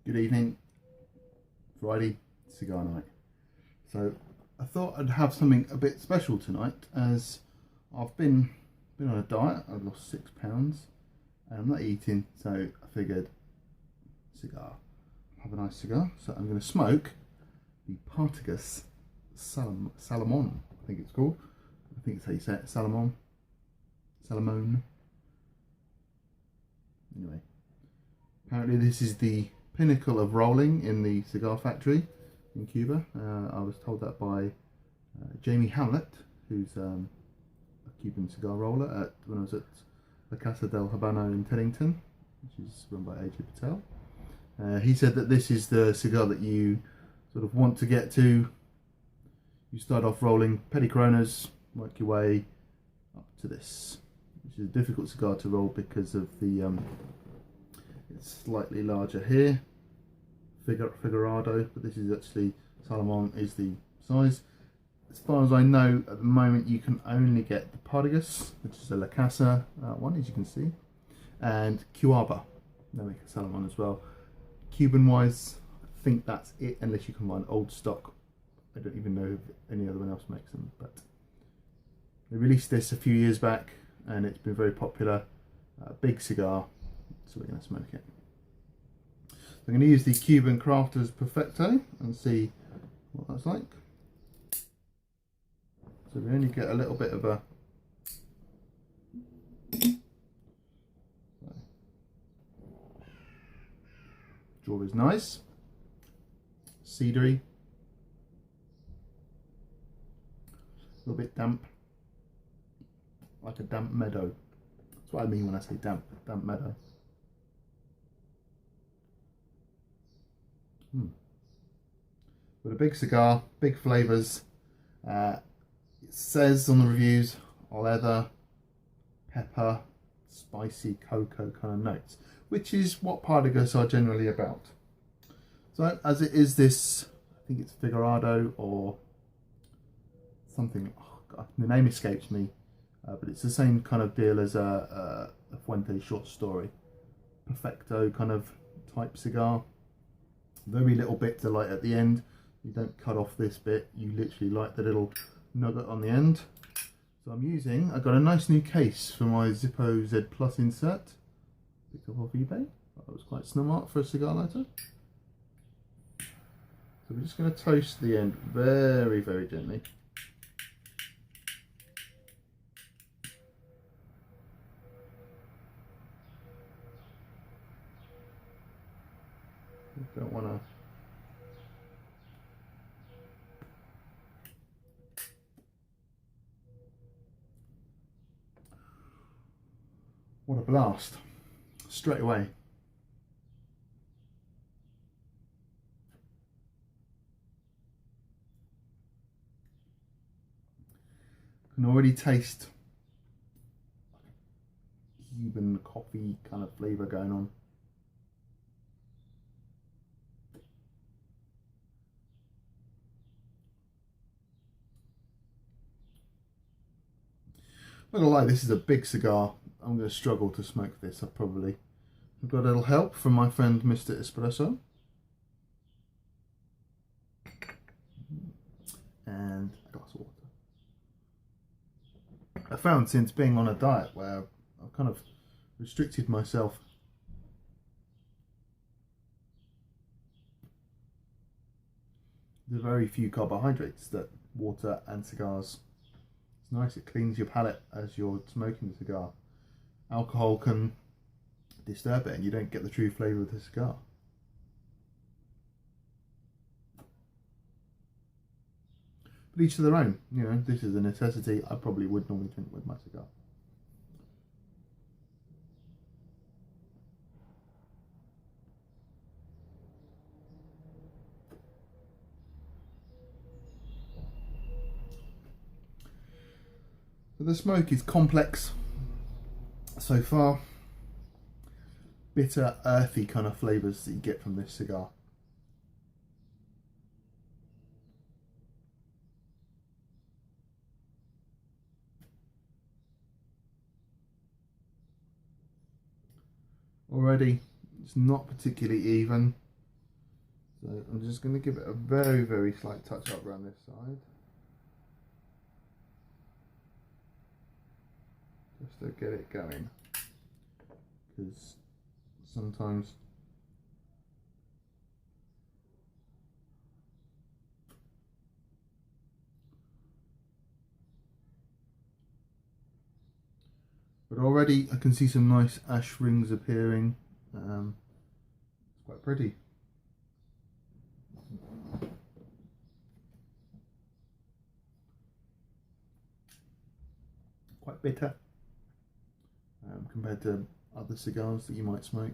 Good evening, Friday cigar night. So I thought I'd have something a bit special tonight, as I've been on a diet. I've lost 6 pounds and I'm not eating, so I figured cigar, have a nice cigar. So I'm going to smoke the Partagas Salomon, I think it's called. I think it's how you say it, Salomon. Anyway, apparently this is the pinnacle of rolling in the cigar factory in Cuba. I was told that by Jamie Hamlet, who's a Cuban cigar roller when I was at La Casa del Habano in Teddington, which is run by AJ Patel. He said that this is the cigar that you sort of want to get to. You start off rolling petty coronas, work your way up to this, which is a difficult cigar to roll because of the it's slightly larger here, Figurado, but this is actually, Salomon is the size. As far as I know, at the moment you can only get the Partagas, which is a La Casa one, as you can see, and Cuaba. They make a Salomon as well. Cuban wise, I think that's it, unless you can find old stock. I don't even know if any other one else makes them, but they released this a few years back and it's been very popular. Big cigar, so we're going to smoke it. I'm going to use the Cuban Crafters Perfecto and see what that's like. So we only get a little bit of a draw is nice, cedary, a little bit damp, like a damp meadow. That's what I mean when I say damp meadow. But a big cigar, big flavours. It says on the reviews, leather, pepper, spicy cocoa kind of notes, which is what Partagas are generally about. So as it is this, I think it's Figurado or something, oh God, the name escapes me, but it's the same kind of deal as a Fuente short story. Perfecto kind of type cigar. Very little bit to light at the end. You don't cut off this bit, you literally light the little nugget on the end. So I got a nice new case for my Zippo Z Plus insert. Picked up off eBay. That was quite smart for a cigar lighter. So we're just going to toast the end very, very gently. You don't want to what a blast, straight away. I can already taste Cuban coffee kind of flavour going on. Not gonna lie, this is a big cigar. I'm going to struggle to smoke this. I've got a little help from my friend Mr. Espresso. And a glass of water. I found since being on a diet where I've kind of restricted myself to very few carbohydrates, that water and cigars. It's nice, it cleans your palate as you're smoking the cigar. Alcohol can disturb it and you don't get the true flavour of the cigar. But each to their own, you know, this is a necessity. I probably would normally drink with my cigar. So the smoke is complex so far. Bitter, earthy kind of flavours that you get from this cigar. Already, it's not particularly even. So I'm just going to give it a very, very slight touch up around this side. Just to get it going. Because sometimes but already I can see some nice ash rings appearing. It's quite pretty. Quite bitter compared to other cigars that you might smoke.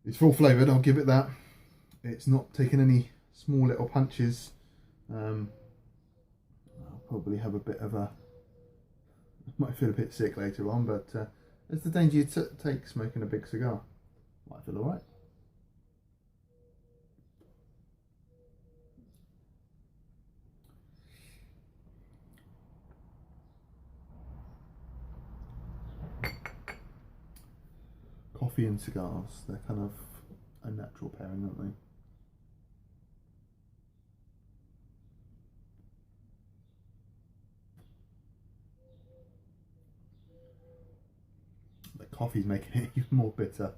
It's full flavoured, I'll give it that. It's not taking any small little punches. I'll probably have a bit of a... I might feel a bit sick later on, but it's the danger you take smoking a big cigar. Might feel alright. Coffee and cigars, they're kind of a natural pairing, aren't they? The coffee's making it even more bitter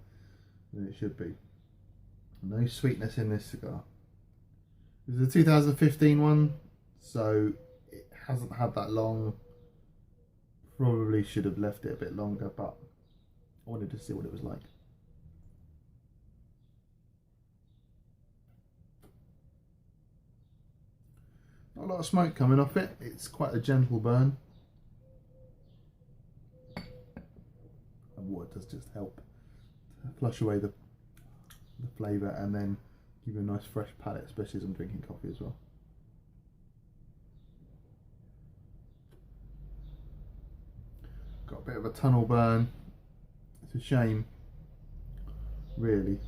than it should be. No sweetness in this cigar. This is a 2015 one, so it hasn't had that long. Probably should have left it a bit longer, but I wanted to see what it was like. Not a lot of smoke coming off it. It's quite a gentle burn. And water does just help to flush away the flavour and then give you a nice fresh palate, especially as I'm drinking coffee as well. Got a bit of a tunnel burn. It's a shame, really,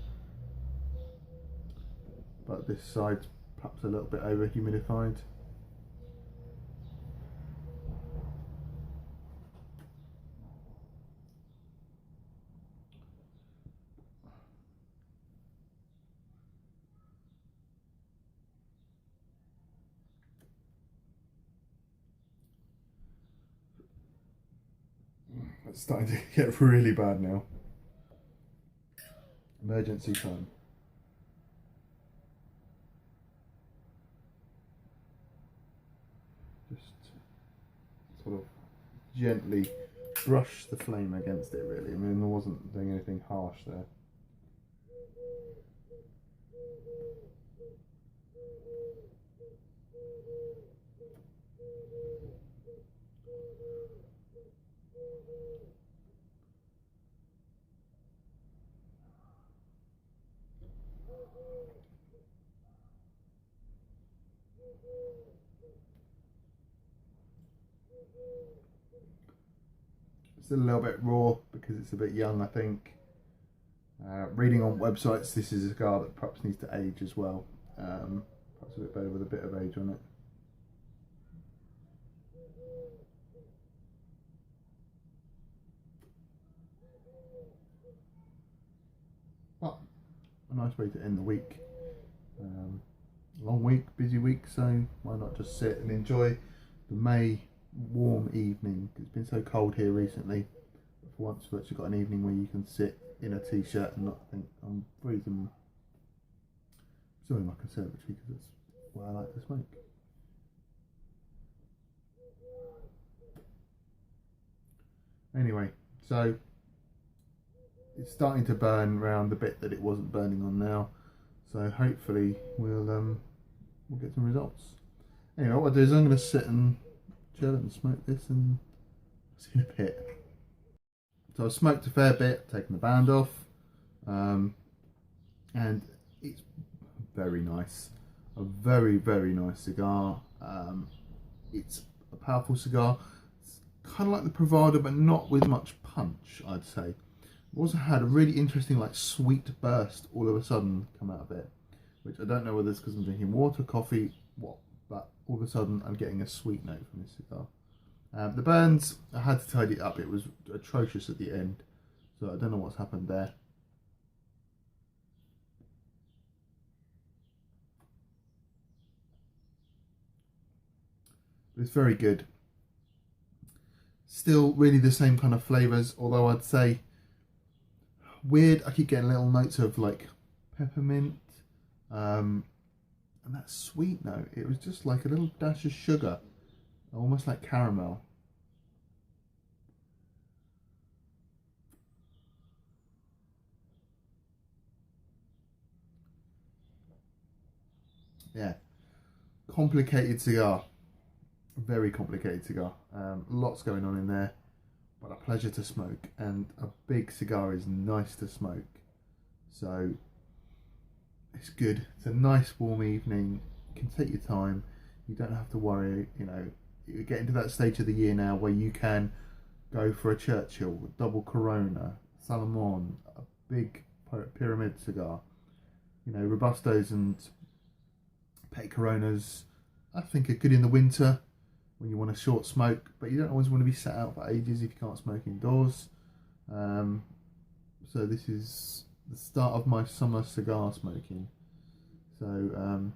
but this side's perhaps a little bit over humidified. It's starting to get really bad now. Emergency time. Just sort of gently brush the flame against it, really. I mean, I wasn't doing anything harsh there. It's a little bit raw because it's a bit young, I think. Reading on websites, this is a cigar that perhaps needs to age as well. Perhaps a bit better with a bit of age on it. But a nice way to end the week. Long week, busy week, so why not just sit and enjoy the May warm evening. It's been so cold here recently. For once we've actually got an evening where you can sit in a t-shirt and not think I'm freezing. I'm still in my conservatory because that's where I like to smoke. Anyway, so it's starting to burn around the bit that it wasn't burning on now, so hopefully we'll get some results. Anyway, what I'll do is I'm going to sit and chill and smoke this and see in a bit. So I've smoked a fair bit, taken the band off, and it's very nice. A very, very nice cigar. It's a powerful cigar. It's kind of like the Bravado, but not with much punch, I'd say. I've also had a really interesting, like, sweet burst all of a sudden come out of it, which I don't know whether it's because I'm drinking water, coffee, what, but all of a sudden I'm getting a sweet note from this cigar. The burns, I had to tidy it up. It was atrocious at the end, so I don't know what's happened there. But it's very good. Still really the same kind of flavours, although I'd say weird. I keep getting little notes of like peppermint, and that sweet note. It was just like a little dash of sugar, almost like caramel. Yeah, complicated cigar, very complicated cigar. Lots going on in there, but a pleasure to smoke, and a big cigar is nice to smoke. So it's good. It's a nice warm evening. You can take your time. You don't have to worry. You know, you're getting to that stage of the year now where you can go for a Churchill, a double Corona, Salomon, a big pyramid cigar. You know, Robustos and Petty Coronas, I think, are good in the winter when you want a short smoke, but you don't always want to be sat out for ages if you can't smoke indoors. So this is the start of my summer cigar smoking. So I'm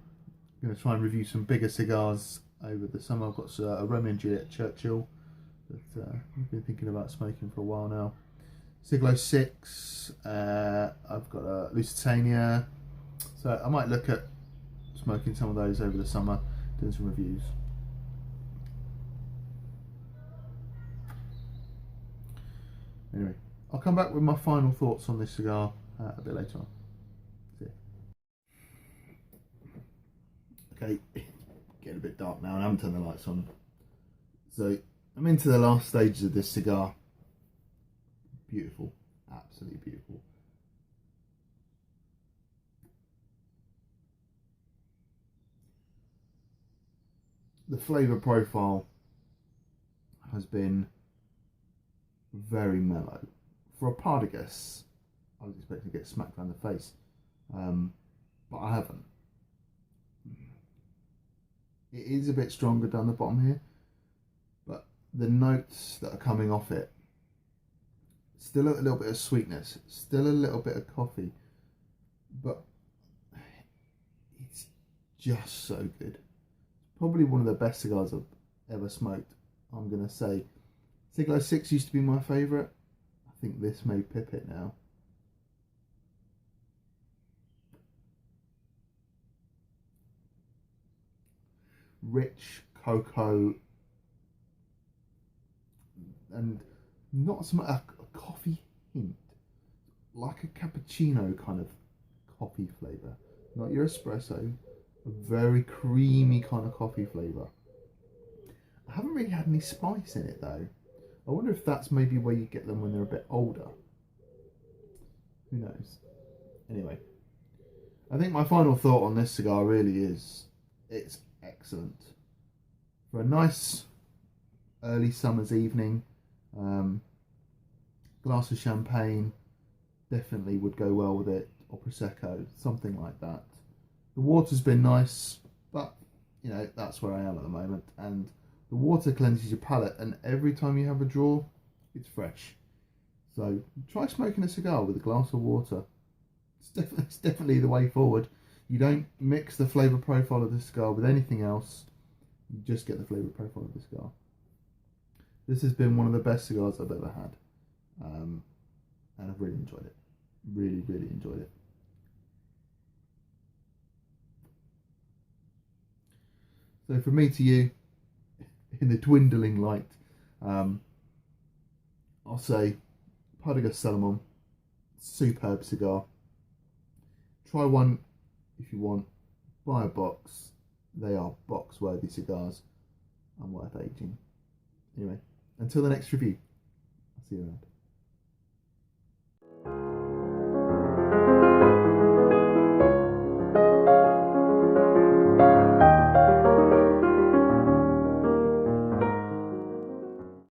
going to try and review some bigger cigars over the summer. I've got a Romeo and Juliet Churchill that I've been thinking about smoking for a while now. Siglo 6, I've got a Lusitania, so I might look at smoking some of those over the summer, doing some reviews. Anyway, I'll come back with my final thoughts on this cigar a bit later on. See ya. Okay, getting a bit dark now and I haven't turned the lights on. So I'm into the last stages of this cigar. Beautiful, absolutely beautiful. The flavour profile has been very mellow. For a Partagas, I was expecting to get smacked around the face, but I haven't. It is a bit stronger down the bottom here, but the notes that are coming off it, still a little bit of sweetness, still a little bit of coffee, but it's just so good. Probably one of the best cigars I've ever smoked, I'm going to say. Siglo 6 used to be my favourite. I think this may pip it now. Rich cocoa and not so much a coffee hint, like a cappuccino kind of coffee flavour. Not your espresso, a very creamy kind of coffee flavour. I haven't really had any spice in it though. I wonder if that's maybe where you get them when they're a bit older. Who knows? Anyway, I think my final thought on this cigar really is it's excellent. For a nice early summer's evening, glass of champagne definitely would go well with it, or Prosecco, something like that. The water's been nice, but you know, that's where I am at the moment, and the water cleanses your palate, and every time you have a draw, it's fresh. So try smoking a cigar with a glass of water. It's definitely the way forward. You don't mix the flavour profile of the cigar with anything else. You just get the flavour profile of the cigar. This has been one of the best cigars I've ever had. And I've really enjoyed it. Really, really enjoyed it. So from me to you, in the dwindling light, I'll say Partagas Salomon, superb cigar. Try one if you want. Buy a box. They are box worthy cigars and worth aging. Anyway, until the next review, I'll see you around.